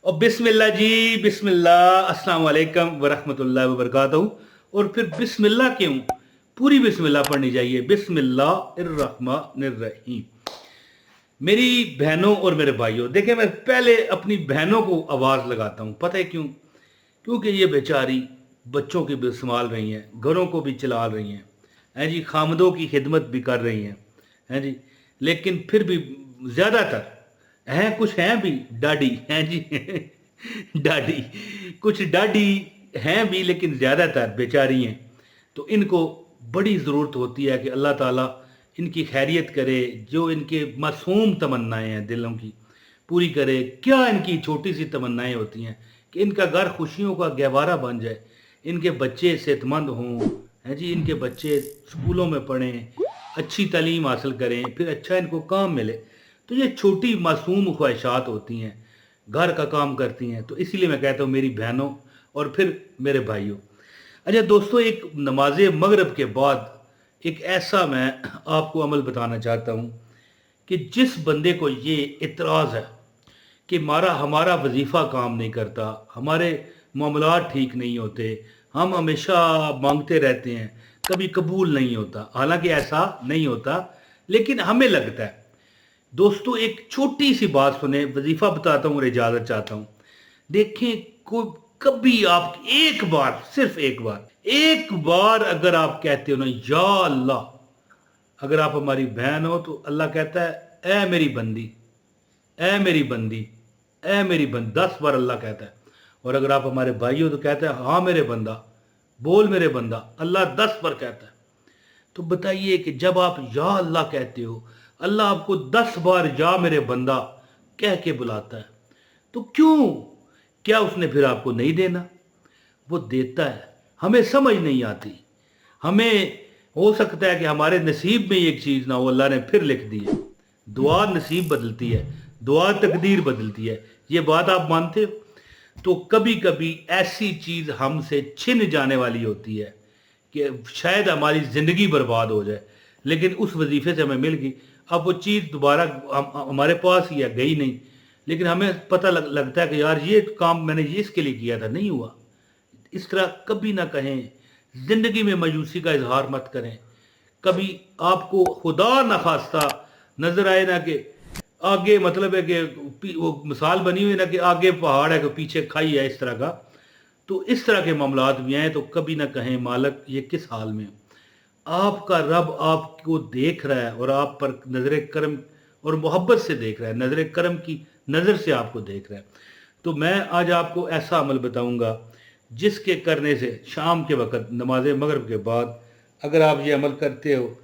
और बिस्मिल्लाह जी, बिस्मिल्लाह, अस्सलाम वालेकुम वरहमतुल्लाहि वबरकातुहू। और फिर बिस्मिल्लाह क्यों? पूरी बिस्मिल्लाह पढ़नी चाहिए, बिस्मिल्लाहिर्रहमानिर्रहीम। मेरी बहनों और मेरे भाइयों, देखिए मैं पहले अपनी बहनों को आवाज़ लगाता हूँ। पता है क्यों? क्योंकि ये बेचारी बच्चों की भी संभाल रही हैं, घरों को भी चला रही हैं जी, खामदों की खिदमत भी कर रही हैं जी। लेकिन फिर भी ज़्यादातर हैं, कुछ हैं भी डाडी हैं जी डाडी, कुछ डाडी हैं भी, लेकिन ज़्यादातर बेचारी हैं। तो इनको बड़ी ज़रूरत होती है कि अल्लाह ताला इनकी खैरियत करे, जो इनके मासूम तमन्नाएं हैं दिलों की पूरी करे। क्या इनकी छोटी सी तमन्नाएं होती हैं कि इनका घर खुशियों का गहवारा बन जाए, इनके बच्चे सेहतमंद हों, हैं जी, इनके बच्चे स्कूलों में पढ़ें, अच्छी तालीम हासिल करें, फिर अच्छा इनको काम मिले। तो ये छोटी मासूम ख्वाहिशात होती हैं, घर का काम करती हैं। तो इसीलिए मैं कहता हूँ मेरी बहनों और फिर मेरे भाइयों। अच्छा दोस्तों, एक नमाज मगरिब के बाद एक ऐसा मैं आपको अमल बताना चाहता हूँ कि जिस बंदे को ये इतराज़ है कि हमारा हमारा वजीफ़ा काम नहीं करता, हमारे मामलात ठीक नहीं होते, हम हमेशा मांगते रहते हैं, कभी कबूल नहीं होता। हालांकि ऐसा नहीं होता, लेकिन हमें लगता है। दोस्तों, एक छोटी सी बात सुने, वजीफ़ा बताता हूँ और इजाज़त चाहता हूँ। देखें, को कभी आप एक बार, सिर्फ एक बार अगर आप कहते हो ना, या अल्लाह, अगर आप हमारी बहन हो तो अल्लाह कहता है ए मेरी बंदी, ए मेरी बंदी, ए मेरी बंदी, 10 बार अल्लाह कहता है। और अगर आप हमारे भाई हो तो कहता है हाँ मेरे बंदा, बोल मेरे बंदा, अल्लाह 10 बार कहता है। तो बताइए कि जब आप या अल्लाह कहते हो, अल्लाह आपको 10 बार या मेरे बंदा कह के बुलाता है, तो क्यों? क्या उसने फिर आपको नहीं देना? वो देता है, हमें समझ नहीं आती। हमें हो सकता है कि हमारे नसीब में एक चीज़ ना हो, अल्लाह ने फिर लिख दी है। दुआ नसीब बदलती है, दुआ तकदीर बदलती है, ये बात आप मानते हो? तो कभी कभी ऐसी चीज़ हमसे छिन जाने वाली होती है कि शायद हमारी ज़िंदगी बर्बाद हो जाए, लेकिन उस वजीफे से हमें मिल गई। अब वो चीज़ दोबारा हमारे पास ही है, गई नहीं, लेकिन हमें पता लगता है कि यार ये काम मैंने ये इसके लिए किया था, नहीं हुआ। इस तरह कभी ना कहें, ज़िंदगी में मायूसी का इजहार मत करें। कभी आपको खुदा न खास्ता नजर आए ना कि आगे, मतलब है कि वो मिसाल बनी हुई ना कि आगे पहाड़ है कि पीछे खाई है, इस तरह का। तो इस तरह के मामलात भी हैं, तो कभी ना कहें मालक ये किस हाल में हो। आपका रब आपको देख रहा है और आप पर नजर करम और मोहब्बत से देख रहा है, नजर करम की नज़र से आपको देख रहा है। तो मैं आज आपको ऐसा अमल बताऊंगा जिसके करने से शाम के वक़्त नमाज मगरिब के बाद अगर आप ये अमल करते हो,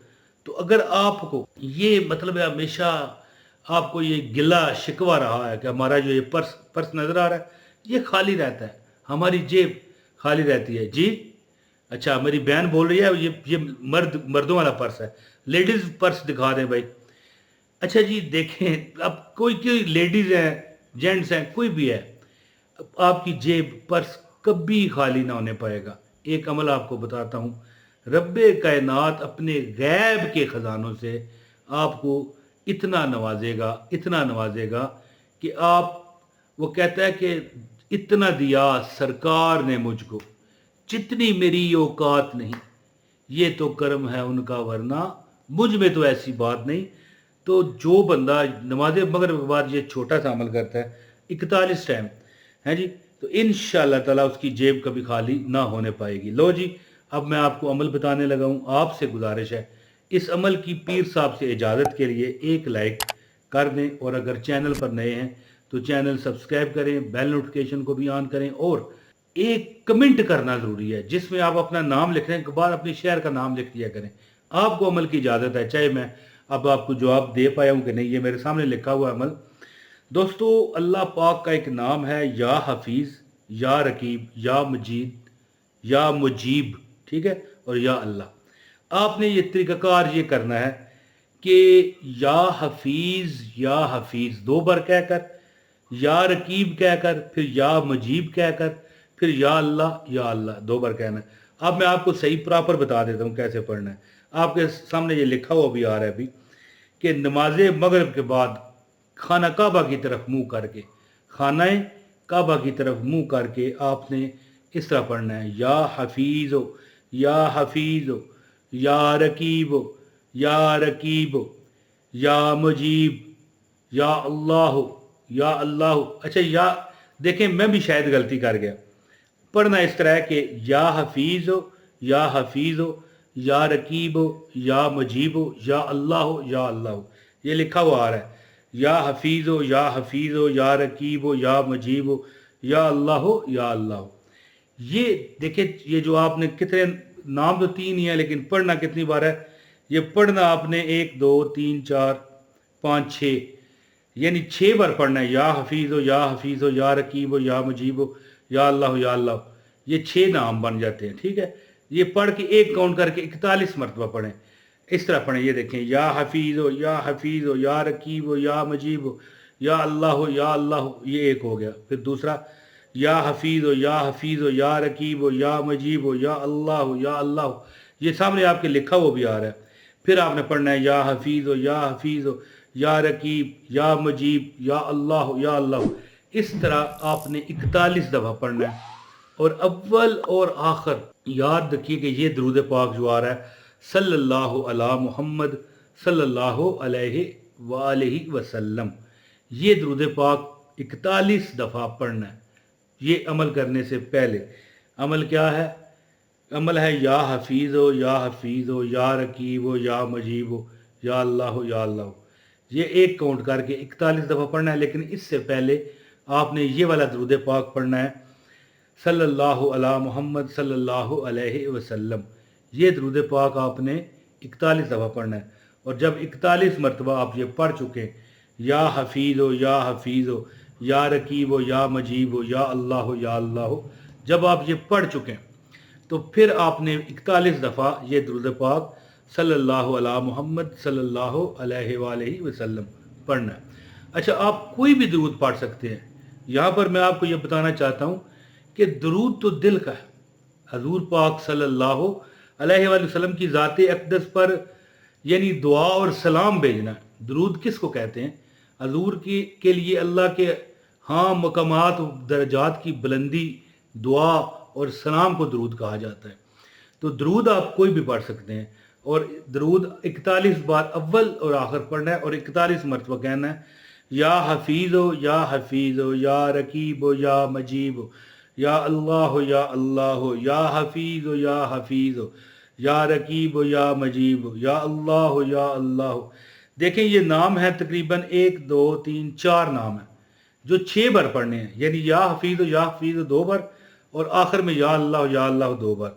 तो अगर आपको ये, मतलब है, हमेशा आपको ये गिला शिकवा रहा है कि हमारा जो ये पर्स पर्स नज़र आ रहा है ये खाली रहता है, हमारी जेब खाली रहती है जी। अच्छा, मेरी बहन बोल रही है ये मर्दों वाला पर्स है, लेडीज़ पर्स दिखा दें भाई। अच्छा जी, देखें, अब कोई लेडीज़ हैं, जेंट्स हैं, कोई भी है, आपकी जेब पर्स कभी खाली ना होने पाएगा। एक अमल आपको बताता हूँ, रब्बे कायनात अपने गैब के ख़जानों से आपको इतना नवाजेगा, इतना नवाजेगा कि आप, वो कहता है कि इतना दिया सरकार ने मुझको, जितनी मेरी औकात नहीं, ये तो कर्म है उनका, वरना मुझ में तो ऐसी बात नहीं। तो जो बंदा नमाज मगरिब के बाद ये छोटा सा अमल करता है 41 टाइम, है जी, तो इंशाअल्लाह ताला उसकी जेब कभी खाली ना होने पाएगी। लो जी, अब मैं आपको अमल बताने लगा हूँ। आपसे गुजारिश है, इस अमल की पीर साहब से इजाज़त के लिए एक लाइक कर दें, और अगर चैनल पर नए हैं तो चैनल सब्सक्राइब करें, बेल नोटिफिकेशन को भी ऑन करें, और एक कमेंट करना ज़रूरी है जिसमें आप अपना नाम लिखने के बाद अपनी शहर का नाम लिख दिया करें। आपको अमल की इजाज़त है, चाहे मैं अब आपको जवाब दे पाया हूँ कि नहीं, ये मेरे सामने लिखा हुआ अमल। दोस्तों, अल्लाह पाक का एक नाम है या हफीज़, या रकीब, या मजीद, या मुजीब, ठीक है, और या अल्लाह। आपने ये तरीक़ाकार ये करना है कि या हफीज़ 2 बार कहकर, या रकीब कहकर, फिर या मुजीब कहकर, फिर या अल्लाह 2 बार कहना है। अब मैं आपको सही प्रॉपर बता देता हूँ कैसे पढ़ना है। आपके सामने ये लिखा हुआ भी आ रहा है अभी कि नमाज मगरिब के बाद खाना काबा की तरफ मुंह करके, खाना کعبہ کی طرف منہ کر کے آپ نے اس طرح پڑھنا ہے، یا حفیظ یا حفیظ یا رقیب یا رقیب یا مجیب یا اللہ یا اللہ۔ اچھا یا دیکھیں میں بھی شاید غلطی کر گیا، پڑھنا اس طرح ہے کہ یا حفیظ یا حفیظ یا رقیب یا مجیب یا اللہ یا اللہ، یہ لکھا ہوا آ رہا ہے، یا حفیظ یا حفیظ یا رقیب یا مجیب یا اللہ یا اللہ۔ یہ دیکھیں یہ جو آپ نے کتنے نام تو 3 ہی ہیں لیکن پڑھنا کتنی بار ہے؟ یہ پڑھنا آپ نے 1 2 3 4 5 6 یعنی 6 بار پڑھنا ہے، یا حفیظ یا حفیظ یا رقیب یا مجیب یا اللہ یا اللہ، یہ 6 نام بن جاتے ہیں، ٹھیک ہے؟ یہ پڑھ کے ایک کاؤنٹ کر کے 41 مرتبہ پڑھیں، اس طرح پڑھیں، یہ دیکھیں، یا حفیظ یا رقیب یا مجیب یا اللہ، یہ ایک ہو گیا۔ پھر دوسرا یا حفیظ یا رقیب یا مجیب یا اللہ، یہ سامنے آپ کے لکھا وہ بھی آ رہا ہے۔ پھر آپ نے پڑھنا ہے یا حفیظ یا رقیب یا مجیب یا اللہ، اس طرح آپ نے 41 دفعہ پڑھنا ہے۔ اور اول اور آخر یاد رکھیے کہ یہ درود پاک جو آ رہا ہے صلی اللہ علی محمد صلی اللہ علیہ وآلہ وسلم، یہ درود پاک 41 دفعہ پڑھنا ہے۔ یہ عمل کرنے سے پہلے عمل کیا ہے؟ عمل ہے یا حفیظ یا رقیب یا مجیب یا اللہ، یہ ایک کاؤنٹ کر کے 41 دفعہ پڑھنا ہے، لیکن اس سے پہلے آپ نے یہ والا درود پاک پڑھنا ہے صلی اللہ علی محمد صلی اللہ علیہ وسلم، یہ درود پاک آپ نے 41 دفعہ پڑھنا ہے۔ اور جب 41 مرتبہ آپ یہ پڑھ چکے یا حفیظ یا رقیب یا مجیب یا اللہ، جب آپ یہ پڑھ چکے تو پھر آپ نے 41 دفعہ یہ درود پاک صلی اللہ علی محمد صلی اللہ علیہ وآلہ وسلم پڑھنا ہے۔ اچھا آپ کوئی بھی درود پڑھ سکتے ہیں، یہاں پر میں آپ کو یہ بتانا چاہتا ہوں کہ درود تو دل کا ہے، حضور پاک صلی اللہ علیہ وآلہ وسلم کی ذات اقدس پر یعنی دعا اور سلام بھیجنا ہے۔ درود کس کو کہتے ہیں؟ حضور کے لیے اللہ کے ہاں مقامات و درجات کی بلندی، دعا اور سلام کو درود کہا جاتا ہے۔ تو درود آپ کوئی بھی پڑھ سکتے ہیں، اور درود 41 بار اول اور آخر پڑھنا ہے، اور 41 مرتبہ کہنا ہے یا حفیظ یا رقیب یا مجیب یا اللہ یا حفیظ یا رقیب یا مجیب یا اللہ۔ دیکھیں یہ نام ہے تقریباً 1 2 3 4 نام ہیں جو 6 بار پڑھنے ہیں، یعنی یا حفیظ 2 بار، اور آخر میں یا اللہ 2 بار،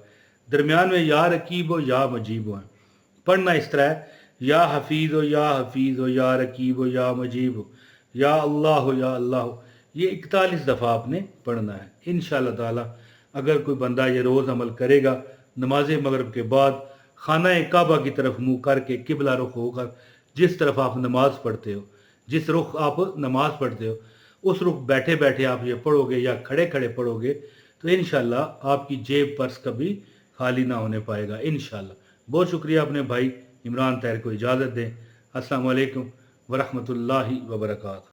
درمیان میں یا رقیب یا مجیب ہیں۔ پڑھنا اس طرح ہے یا حفیظ یا رقیب یا مجیب یا اللہ، یہ 41 دفعہ آپ نے پڑھنا ہے۔ انشاءاللہ تعالی اگر کوئی بندہ یہ روز عمل کرے گا، نماز مغرب کے بعد خانہ کعبہ کی طرف منہ کر کے قبلہ رخ ہو کر جس طرف آپ نماز پڑھتے ہو، جس رخ آپ نماز پڑھتے ہو، اس رخ بیٹھے بیٹھے آپ یہ پڑھو گے یا کھڑے کھڑے پڑھو گے تو انشاءاللہ آپ کی جیب پرس کبھی خالی نہ ہونے پائے گا انشاءاللہ۔ بہت شکریہ، اپنے بھائی عمران طاہر کو اجازت دیں۔ السلام علیکم ورحمۃ اللہ وبرکاتہ۔